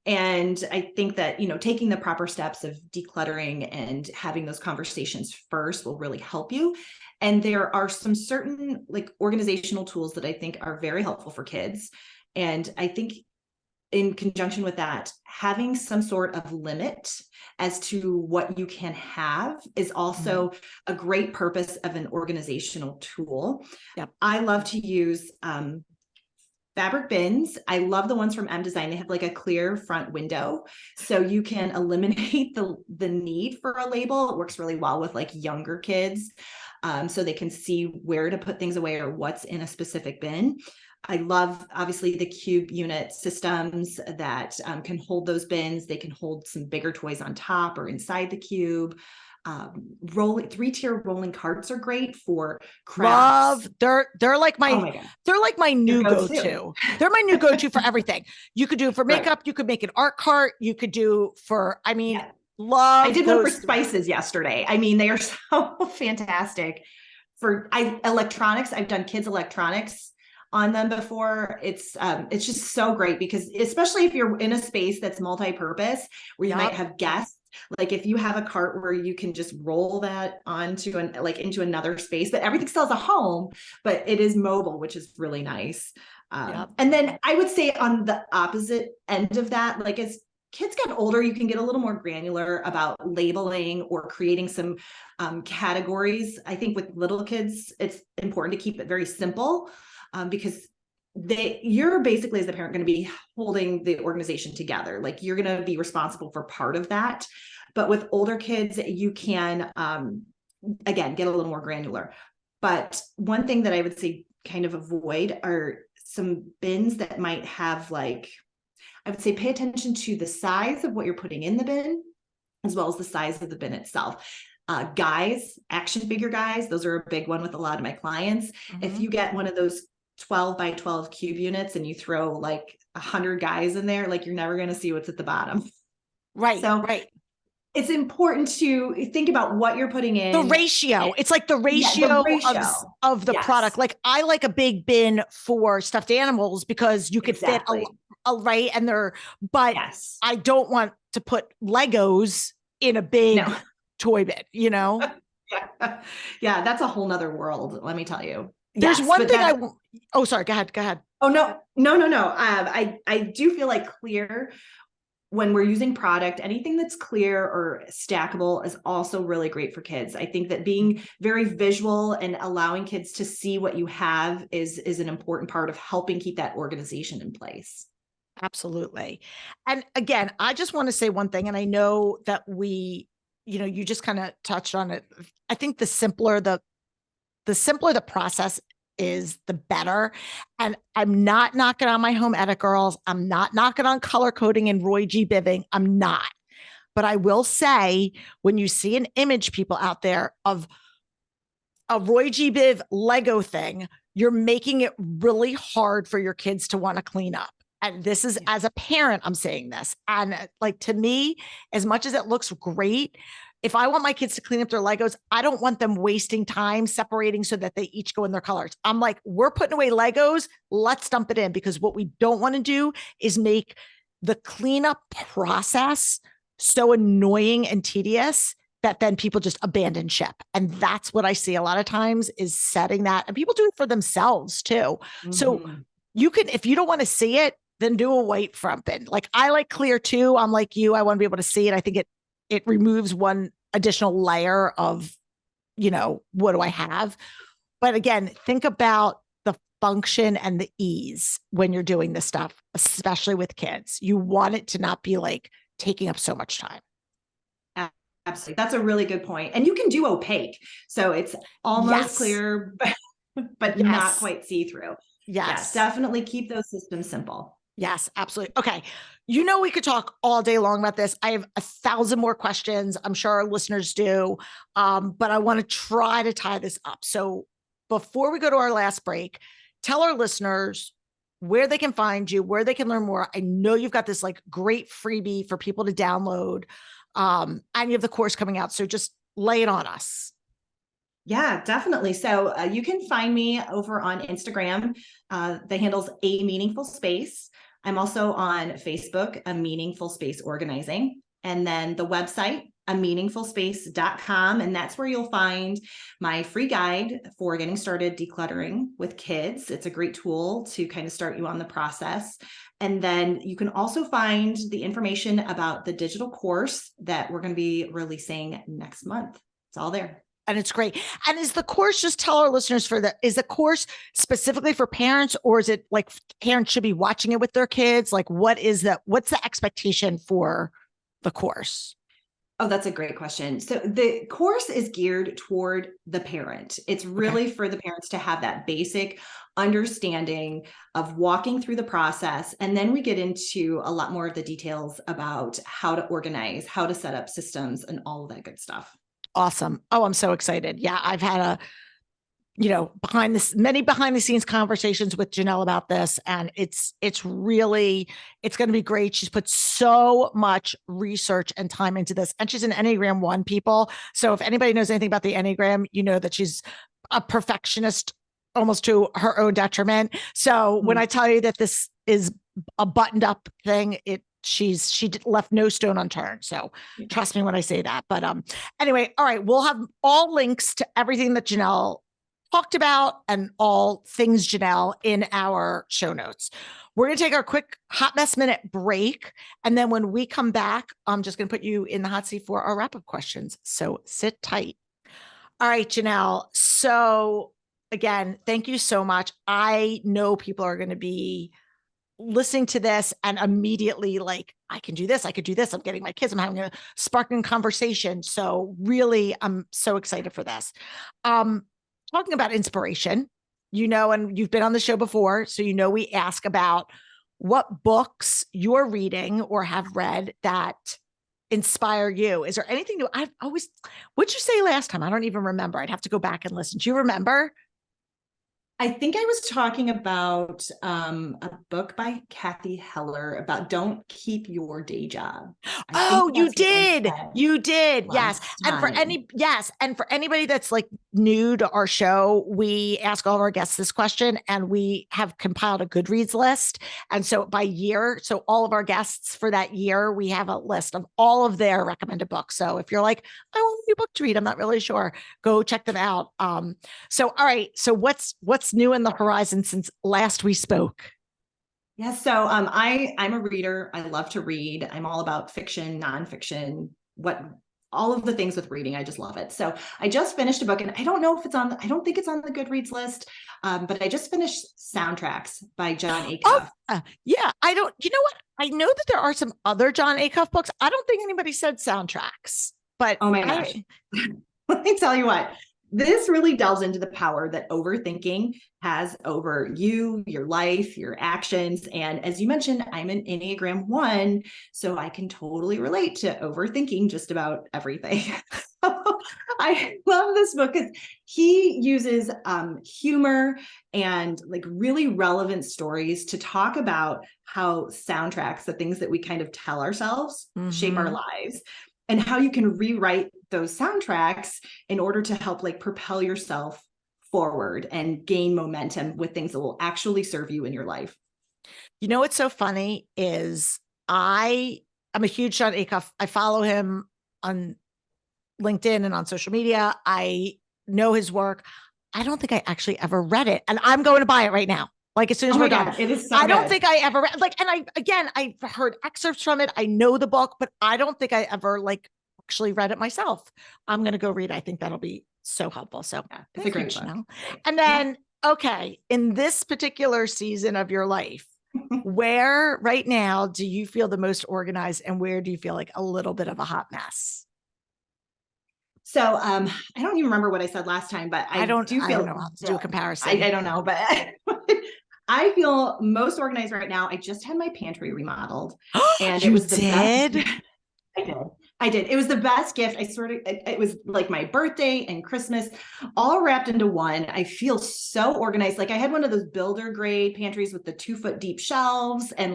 And I think that, taking the proper steps of decluttering and having those conversations first will really help you. And there are some certain like organizational tools that I think are very helpful for kids. And I think in conjunction with that, having some sort of limit as to what you can have is also a great purpose of an organizational tool. Yep. I love to use fabric bins. I love the ones from M Design. They have like a clear front window, so you can eliminate the need for a label. It works really well with like younger kids, so they can see where to put things away or what's in a specific bin. I love, obviously, the cube unit systems that can hold those bins. They can hold some bigger toys on top or inside the cube. Three-tier rolling carts are great for crafts. Love. They're like my new go-to. They're my new go-to for everything. You could do it for makeup. Right. You could make an art cart. You could do for, love. I did one for spices yesterday. They are so fantastic for electronics. I've done kids electronics on them before. It's just so great, because especially if you're in a space that's multi-purpose where you might have guests, like if you have a cart where you can just roll that onto into another space, but everything still has a home, but it is mobile, which is really nice. And then I would say on the opposite end of that, like as kids get older, you can get a little more granular about labeling or creating some categories. I think with little kids, it's important to keep it very simple, because you're basically, as the parent, going to be holding the organization together. Like you're going to be responsible for part of that. But with older kids, you can, again, get a little more granular. But one thing that I would say kind of avoid are some bins that might have like, I would say pay attention to the size of what you're putting in the bin, as well as the size of the bin itself. Guys, action figure guys, those are a big one with a lot of my clients. If you get one of those 12 by 12 cube units and you throw like 100 guys in there, like you're never going to see what's at the bottom. Right. So right. It's important to think about what you're putting in. The ratio. It's like the ratio, of the product. Like I like a big bin for stuffed animals because you could fit a right. And but I don't want to put Legos in a big toy bin, you know? Yeah. That's a whole nother world. Let me tell you. There's one thing oh, sorry. Go ahead. Oh, no. I do feel like clear, when we're using product, anything that's clear or stackable is also really great for kids. I think that being very visual and allowing kids to see what you have is an important part of helping keep that organization in place. Absolutely. And again, I just want to say one thing, and I know that you just kind of touched on it. I think the simpler the process is, the better. And I'm not knocking on my home edit girls. I'm not knocking on color coding and Roy G. Biving. I'm not. But I will say, when you see an image, people out there, of a Roy G. Biv Lego thing, you're making it really hard for your kids to want to clean up. And this is, as a parent, I'm saying this. And like, to me, as much as it looks great, if I want my kids to clean up their Legos, I don't want them wasting time separating so that they each go in their colors. I'm like, we're putting away Legos. Let's dump it in, because what we don't want to do is make the cleanup process so annoying and tedious that then people just abandon ship. And that's what I see a lot of times, is setting that. And people do it for themselves too. So you can, if you don't want to see it, then do a white front bin. Like I like clear too. I'm like you. I want to be able to see it. I think it removes one additional layer of, what do I have? But again, think about the function and the ease when you're doing this stuff, especially with kids. You want it to not be like taking up so much time. Absolutely. That's a really good point. And you can do opaque. So it's almost clear, but not quite see-through. Yes. Definitely keep those systems simple. Yes, absolutely. Okay. We could talk all day long about this. I have 1,000 more questions. I'm sure our listeners do. But I want to try to tie this up. So before we go to our last break, tell our listeners where they can find you, where they can learn more. I know you've got this like great freebie for people to download. And you have the course coming out. So just lay it on us. Yeah, definitely. So you can find me over on Instagram. The handle's A Meaningful Space. I'm also on Facebook, A Meaningful Space Organizing. And then the website, ameaningfulspace.com. And that's where you'll find my free guide for getting started decluttering with kids. It's a great tool to kind of start you on the process. And then you can also find the information about the digital course that we're going to be releasing next month. It's all there. And it's great. And is the course, just tell our listeners, is the course specifically for parents, or is it like parents should be watching it with their kids? Like what's the expectation for the course? Oh, that's a great question. So the course is geared toward the parent. It's really for the parents to have that basic understanding of walking through the process. And then we get into a lot more of the details about how to organize, how to set up systems, and all of that good stuff. Awesome. Oh, I'm so excited. Yeah. I've had many behind the scenes conversations with Janelle about this, and it's going to be great. She's put so much research and time into this, and she's an Enneagram 1, people. So if anybody knows anything about the Enneagram, you know that she's a perfectionist almost to her own detriment. So when I tell you that this is a buttoned up thing, she left no stone unturned. So trust me when I say that. But anyway, all right, we'll have all links to everything that Janelle talked about and all things Janelle in our show notes. We're going to take our quick hot mess minute break. And then when we come back, I'm just going to put you in the hot seat for our wrap-up questions. So sit tight. All right, Janelle. So again, thank you so much. I know people are going to be listening to this and immediately like, I can do this. I could do this. I'm getting my kids. I'm having a sparkling conversation. So really, I'm so excited for this. Talking about inspiration, and you've been on the show before, so we ask about what books you're reading or have read that inspire you. Is there anything new? What'd you say last time? I don't even remember. I'd have to go back and listen. Do you remember? I think I was talking about a book by Kathy Heller about don't keep your day job. I think Oh, you that's what I did. said You did. Yes. last And for time. anybody that's like new to our show, we ask all of our guests this question and we have compiled a Goodreads list. And so by year, so all of our guests for that year, we have a list of all of their recommended books. So if you're like, I want a new book to read, I'm not really sure, go check them out. So, all right. So what's new in the horizon since last we spoke? Yeah, so I'm a reader. I love to read. I'm all about fiction, nonfiction, all of the things with reading. I just love it. So I just finished a book, and I don't know if I don't think it's on the Goodreads list, but I just finished Soundtracks by John Acuff. Yeah, you know what? I know that there are some other John Acuff books. I don't think anybody said Soundtracks, but Oh my gosh. Let me tell you what, this really delves into the power that overthinking has over you, your life, your actions. And as you mentioned, I'm an Enneagram 1, so I can totally relate to overthinking just about everything. I love this book because he uses humor and like really relevant stories to talk about how soundtracks, the things that we kind of tell ourselves, shape our lives, and how you can rewrite those soundtracks in order to help like propel yourself forward and gain momentum with things that will actually serve you in your life. You know what's so funny is I'm a huge John Acuff. I follow him on LinkedIn and on social media. I know his work. I don't think I actually ever read it, and I'm going to buy it right now. Like as soon as we're done. It is so I don't good. think I ever read, like, and I've heard excerpts from it. I know the book, but I don't think I ever like actually read it myself. I'm going to go read it. I think that'll be so helpful. So yeah, it's a great book. Janelle. And then, okay, in this particular season of your life, where right now do you feel the most organized and where do you feel like a little bit of a hot mess? So I don't even remember what I said last time, but I don't know how to do a comparison. I don't know, but I feel most organized right now. I just had my pantry remodeled and it was the best. I did. It was the best gift. It was like my birthday and Christmas all wrapped into one. I feel so organized. Like I had one of those builder grade pantries with the 2-foot deep shelves and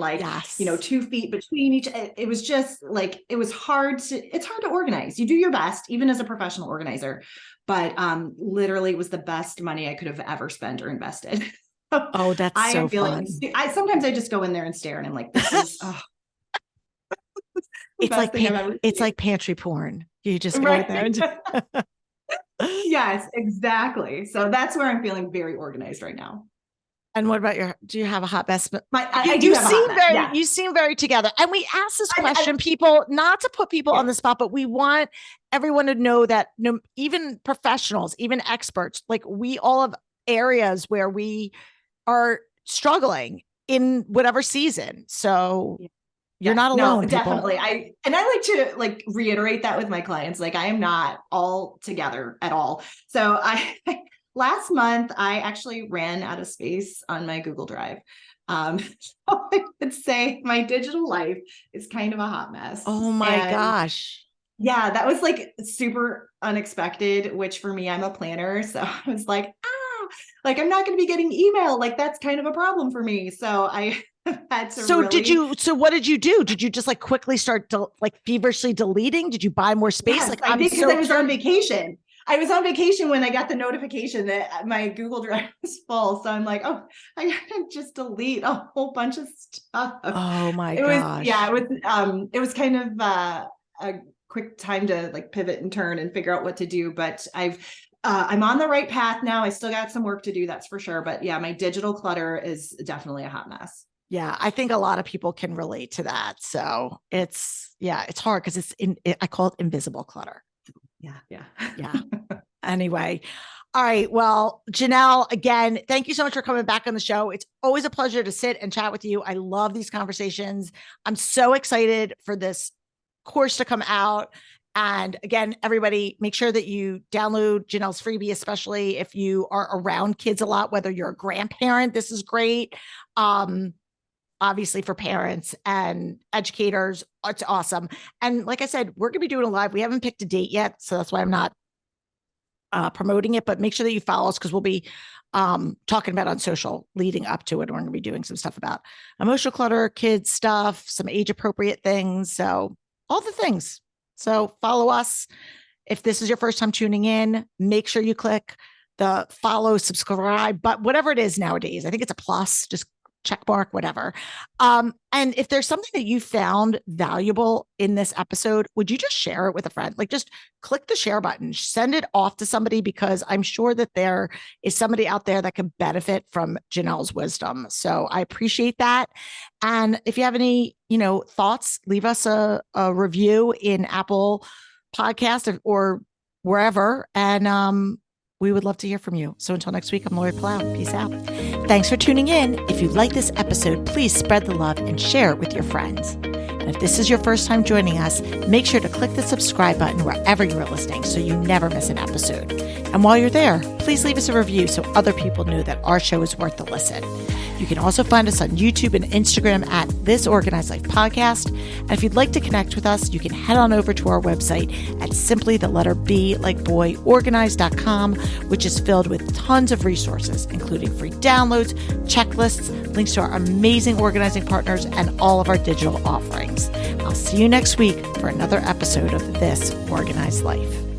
2 feet between each. It was just like, it's hard to organize. You do your best, even as a professional organizer, but literally it was the best money I could have ever spent or invested. Oh, that's so fun. Sometimes I just go in there and stare and I'm like, this is, it's like pantry porn. You just go in there and yes, exactly. So that's where I'm feeling very organized right now. And what about do you have a hot mess? You seem very together. And we ask this question, people, not to put people on the spot, but we want everyone to know that even professionals, even experts, like we all have areas where we are struggling in whatever season. So you're not alone. No, definitely. I like to reiterate that with my clients. Like I am not all together at all. So last month I actually ran out of space on my Google Drive. So I would say my digital life is kind of a hot mess. Oh my gosh. Yeah, that was like super unexpected, which for me, I'm a planner. So I was like, I'm not going to be getting email. Like that's kind of a problem for me. So I had to So what did you do? Did you just quickly start feverishly deleting? Did you buy more space? Yes, I did because I was on vacation. I was on vacation when I got the notification that my Google Drive was full. So I'm like, oh, I gotta just delete a whole bunch of stuff. Oh my gosh. It was kind of a quick time to pivot and turn and figure out what to do. But I'm on the right path now. I still got some work to do, that's for sure. But yeah, my digital clutter is definitely a hot mess. Yeah, I think a lot of people can relate to that. So it's hard because I call it invisible clutter. Yeah. Anyway. All right. Well, Janelle, again, thank you so much for coming back on the show. It's always a pleasure to sit and chat with you. I love these conversations. I'm so excited for this course to come out. And again, everybody, make sure that you download Janelle's freebie, especially if you are around kids a lot, whether you're a grandparent. This is great. obviously for parents and educators. It's awesome. And like I said, we're going to be doing a live. We haven't picked a date yet, so that's why I'm not promoting it, but make sure that you follow us because we'll be talking about on social leading up to it. We're going to be doing some stuff about emotional clutter, kids stuff, some age appropriate things. So all the things. So follow us. If this is your first time tuning in, make sure you click the follow, subscribe, but whatever it is nowadays, I think it's a plus, just check mark, whatever. And if there's something that you found valuable in this episode, would you just share it with a friend? Like just click the share button, send it off to somebody, because I'm sure that there is somebody out there that could benefit from Janelle's wisdom. So I appreciate that. And if you have any, thoughts, leave us a review in Apple Podcast or wherever. And, we would love to hear from you. So until next week, I'm Lori Palau. Peace out. Thanks for tuning in. If you like this episode, please spread the love and share it with your friends. And if this is your first time joining us, make sure to click the subscribe button wherever you are listening so you never miss an episode. And while you're there, please leave us a review so other people know that our show is worth the listen. You can also find us on YouTube and Instagram at This Organized Life Podcast. And if you'd like to connect with us, you can head on over to our website at simply the letter B like boy organized.com, which is filled with tons of resources, including free downloads, checklists, links to our amazing organizing partners, and all of our digital offerings. I'll see you next week for another episode of This Organized Life.